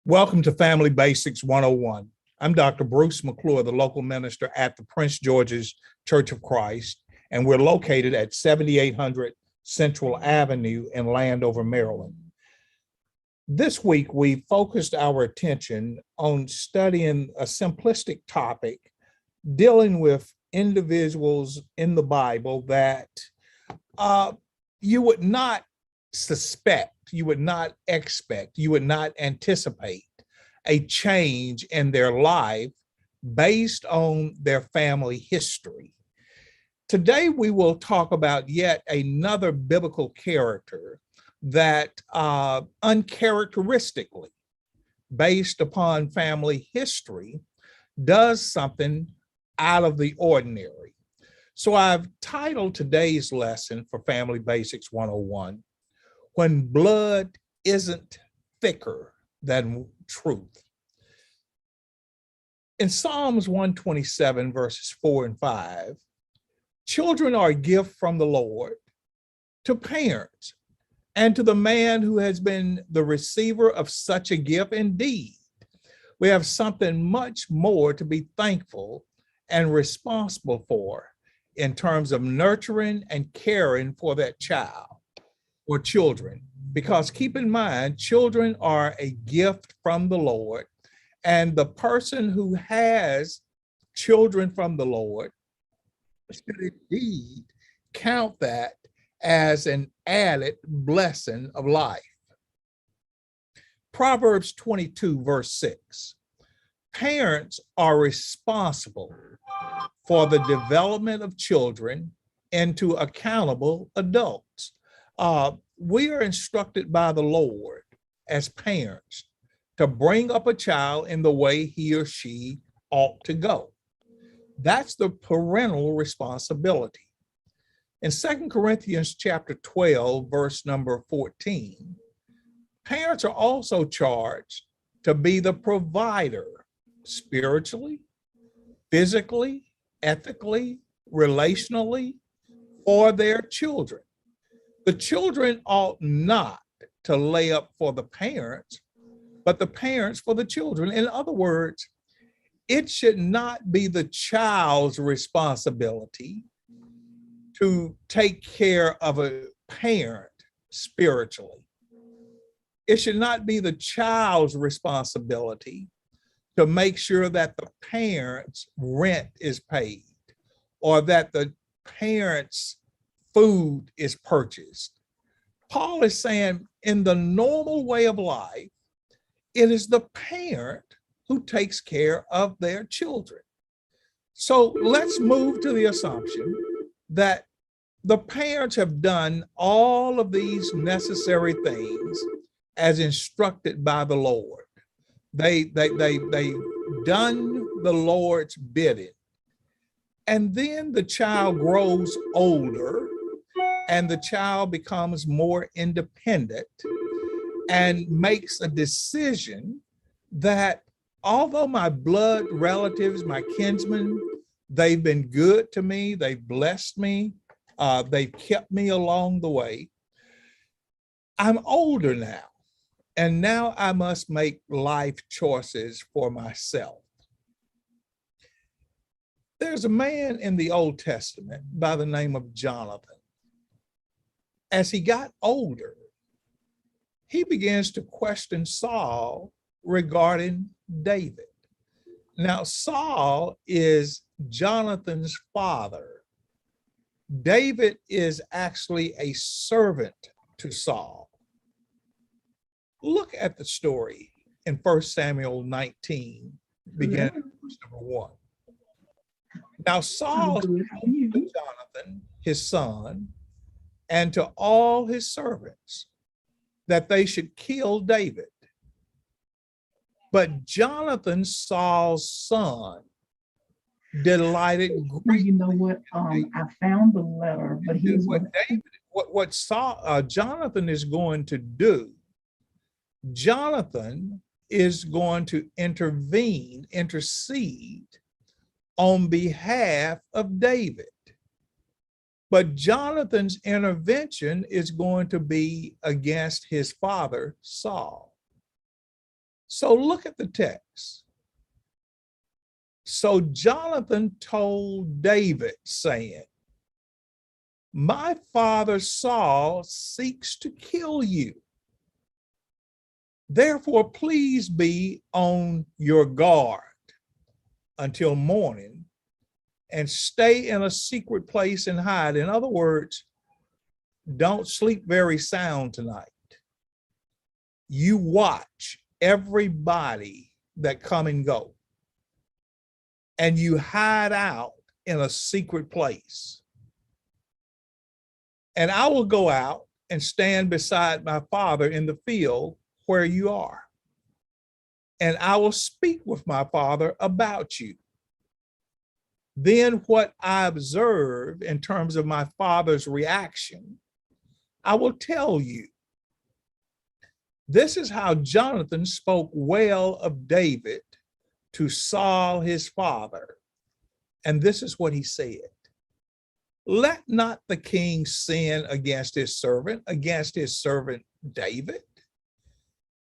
Welcome to Family Basics 101. I'm Dr. Bruce McClure, the local minister at the Prince George's Church of Christ, and we're located at 7800 Central Avenue in Landover, Maryland. This week, we focused our attention on studying a simplistic topic dealing with individuals in the Bible that you would not suspect, you would not expect, you would not anticipate a change in their life based on their family history. Today, we will talk about yet another biblical character that uncharacteristically, based upon family history, does something out of the ordinary. So I've titled today's lesson for Family Basics 101, When Blood Isn't Thicker Than Truth. In Psalms 127, verses 4 and 5, children are a gift from the Lord to parents and to the man who has been the receiver of such a gift. Indeed, we have something much more to be thankful and responsible for in terms of nurturing and caring for that child or children. Because keep in mind, children are a gift from the Lord, and the person who has children from the Lord should indeed count that as an added blessing of life. Proverbs 22, verse 6. Parents are responsible for the development of children into accountable adults. We are instructed by the Lord as parents to bring up a child in the way he or she ought to go. That's the parental responsibility. In 2 Corinthians chapter 12, verse number 14, parents are also charged to be the provider spiritually, physically, ethically, relationally for their children. The children ought not to lay up for the parents, but the parents for the children. In other words, it should not be the child's responsibility to take care of a parent spiritually. It should not be the child's responsibility to make sure that the parent's rent is paid or that the parent's food is purchased. Paul is saying in the normal way of life, it is the parent who takes care of their children. So let's move to the assumption that the parents have done all of these necessary things as instructed by the Lord. They done the Lord's bidding. And then the child grows older and the child becomes more independent and makes a decision that although my blood relatives, my kinsmen, they've been good to me, they've blessed me, they've kept me along the way, I'm older now, and now I must make life choices for myself. There's a man in the Old Testament by the name of Jonathan. As he got older, he begins to question Saul regarding David. Now, Saul is Jonathan's father. David is actually a servant to Saul. Look at the story in 1 Samuel 19, beginning at verse number 1. Now Saul spoke to Jonathan, his son, and to all his servants that they should kill David. But Jonathan, Saul's son, delighted greatly. You know what? I found the letter, but he's what Jonathan is going to do. Jonathan is going to intercede on behalf of David. But Jonathan's intervention is going to be against his father, Saul. So look at the text. So Jonathan told David, saying, my father Saul seeks to kill you. Therefore, please be on your guard until morning and stay in a secret place and hide. In other words, don't sleep very sound tonight. You watch everybody that come and go, and you hide out in a secret place. And I will go out and stand beside my father in the field where you are. And I will speak with my father about you. Then what I observe in terms of my father's reaction, I will tell you. This is how Jonathan spoke well of David to Saul, his father. And this is what he said. Let not the king sin against his servant David,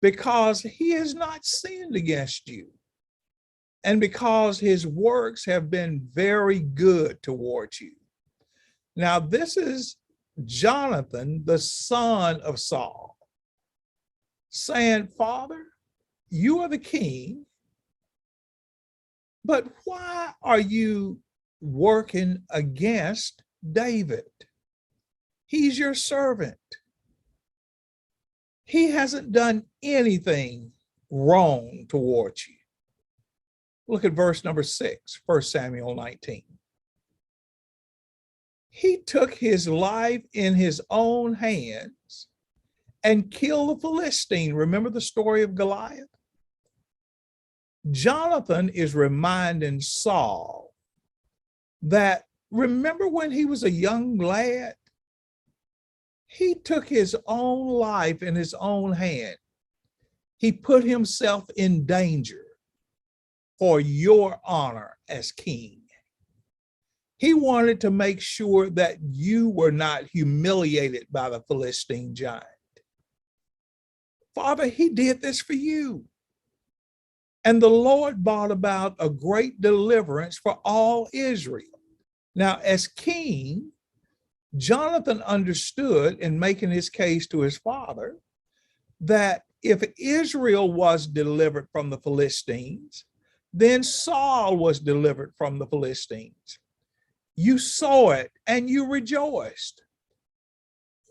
because he has not sinned against you, and because his works have been very good towards you. Now, this is Jonathan, the son of Saul, saying, Father, you are the king, but why are you working against David? He's your servant. He hasn't done anything wrong towards you. Look at verse number 6, 1 Samuel 19. He took his life in his own hands and killed the Philistine. Remember the story of Goliath? Jonathan is reminding Saul that, remember when he was a young lad? He took his own life in his own hand. He put himself in danger for your honor as king. He wanted to make sure that you were not humiliated by the Philistine giant. Father, he did this for you. And the Lord brought about a great deliverance for all Israel. Now, as king, Jonathan understood in making his case to his father that if Israel was delivered from the Philistines, then Saul was delivered from the Philistines. You saw it and you rejoiced.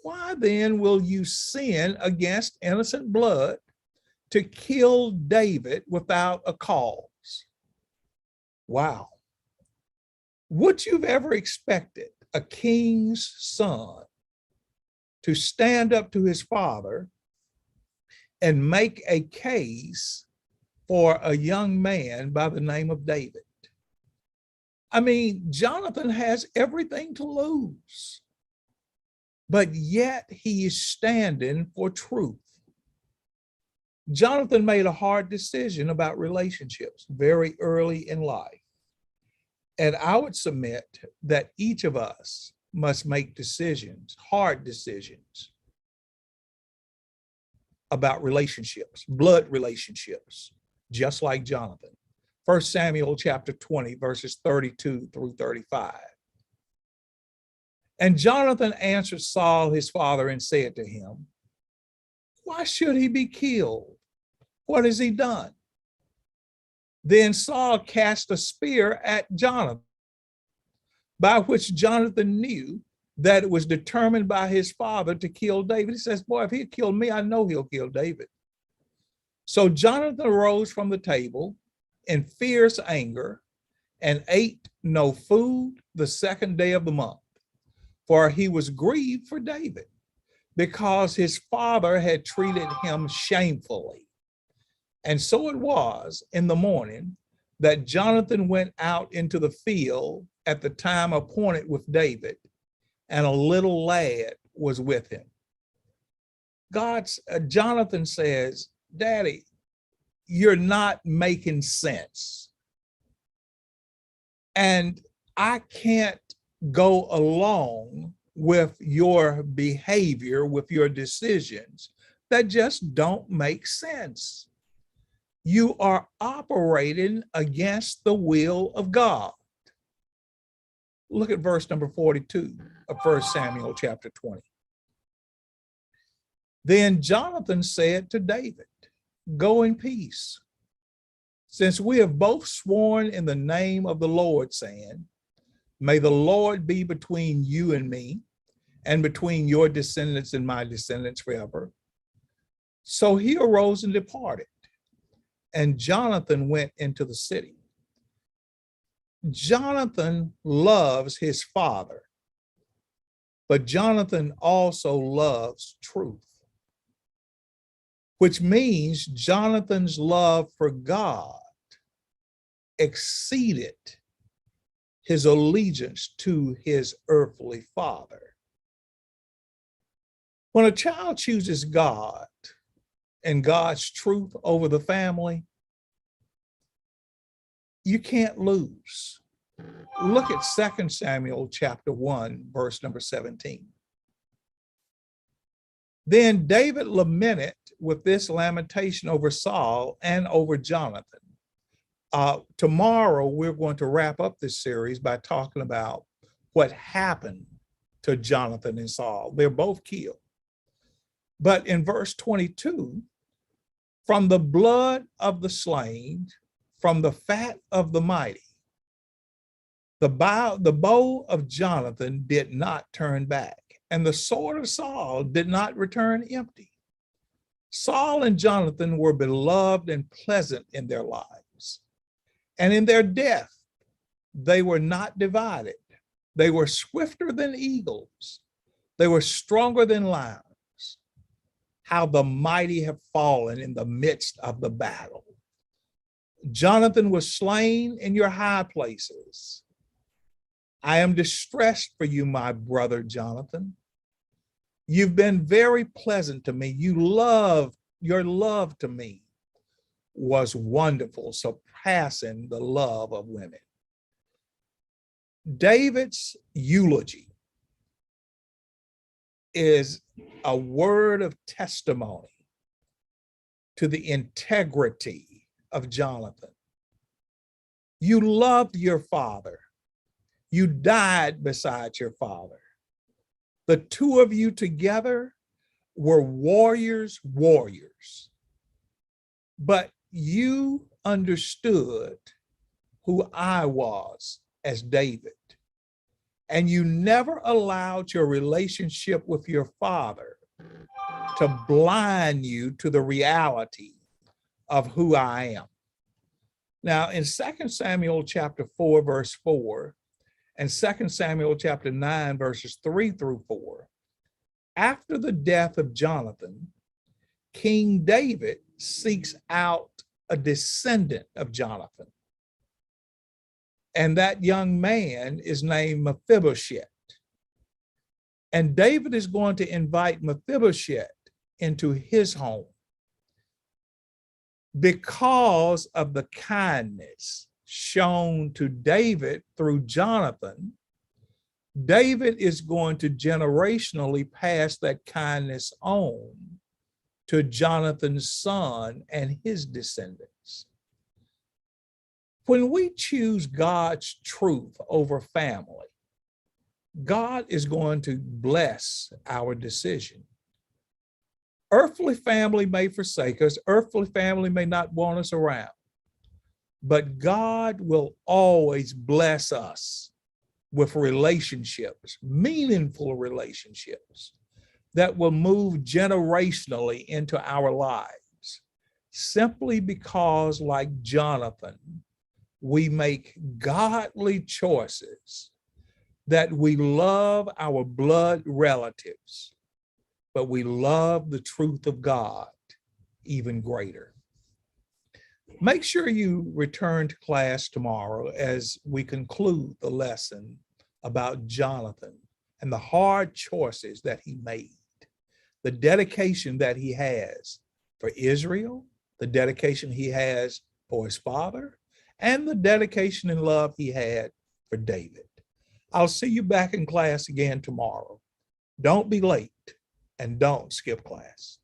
Why then will you sin against innocent blood to kill David without a cause? Wow. Would you've ever expected a king's son to stand up to his father and make a case for a young man by the name of David? I mean, Jonathan has everything to lose, but yet he is standing for truth. Jonathan made a hard decision about relationships very early in life. And I would submit that each of us must make decisions, hard decisions, about relationships, blood relationships, just like Jonathan. 1 Samuel chapter 20, verses 32 through 35. And Jonathan answered Saul, his father, and said to him, why should he be killed? What has he done? Then Saul cast a spear at Jonathan, by which Jonathan knew that it was determined by his father to kill David. He says, boy, if he'll kill me, I know he'll kill David. So Jonathan arose from the table in fierce anger and ate no food the second day of the month, for he was grieved for David, because his father had treated him shamefully. And so it was in the morning that Jonathan went out into the field at the time appointed with David, and a little lad was with him. Jonathan says, Daddy, you're not making sense. And I can't go along with your behavior, with your decisions that just don't make sense. you are operating against the will of God. Look at verse number 42 of 1 Samuel chapter 20. Then Jonathan said to David, go in peace, since we have both sworn in the name of the Lord, saying, may the Lord be between you and me, and between your descendants and my descendants forever. So he arose and departed, and Jonathan went into the city. Jonathan loves his father, but Jonathan also loves truth, which means Jonathan's love for God exceeded his allegiance to his earthly father. When a child chooses God and God's truth over the family, you can't lose. Look at 2 Samuel chapter 1, verse number 17. Then David lamented with this lamentation over Saul and over Jonathan. Tomorrow, we're going to wrap up this series by talking about what happened to Jonathan and Saul. They're both killed. But in verse 22, from the blood of the slain, from the fat of the mighty, the bow of Jonathan did not turn back, and the sword of Saul did not return empty. Saul and Jonathan were beloved and pleasant in their lives, and in their death, they were not divided. They were swifter than eagles. They were stronger than lions. How the mighty have fallen in the midst of the battle. Jonathan was slain in your high places. I am distressed for you, my brother Jonathan. You've been very pleasant to me. Your love to me was wonderful, surpassing the love of women. David's eulogy is a word of testimony to the integrity of Jonathan. You loved your father. You died beside your father. The two of you together were warriors. But you understood who I was as David. And you never allowed your relationship with your father to blind you to the reality of who I am. Now, in 2 Samuel chapter 4, verse 4, and 2 Samuel chapter 9, verses 3 through 4, after the death of Jonathan, King David seeks out a descendant of Jonathan. And that young man is named Mephibosheth. And David is going to invite Mephibosheth into his home because of the kindness shown to David through Jonathan. David is going to generationally pass that kindness on to Jonathan's son and his descendants. When we choose God's truth over family, God is going to bless our decision. Earthly family may forsake us. Earthly family may not want us around. But God will always bless us with relationships, meaningful relationships that will move generationally into our lives, simply because, like Jonathan, we make godly choices, that we love our blood relatives, but we love the truth of God even greater. Make sure you return to class tomorrow as we conclude the lesson about Jonathan and the hard choices that he made, the dedication that he has for Israel, the dedication he has for his father, and the dedication and love he had for David. I'll see you back in class again tomorrow. Don't be late and don't skip class.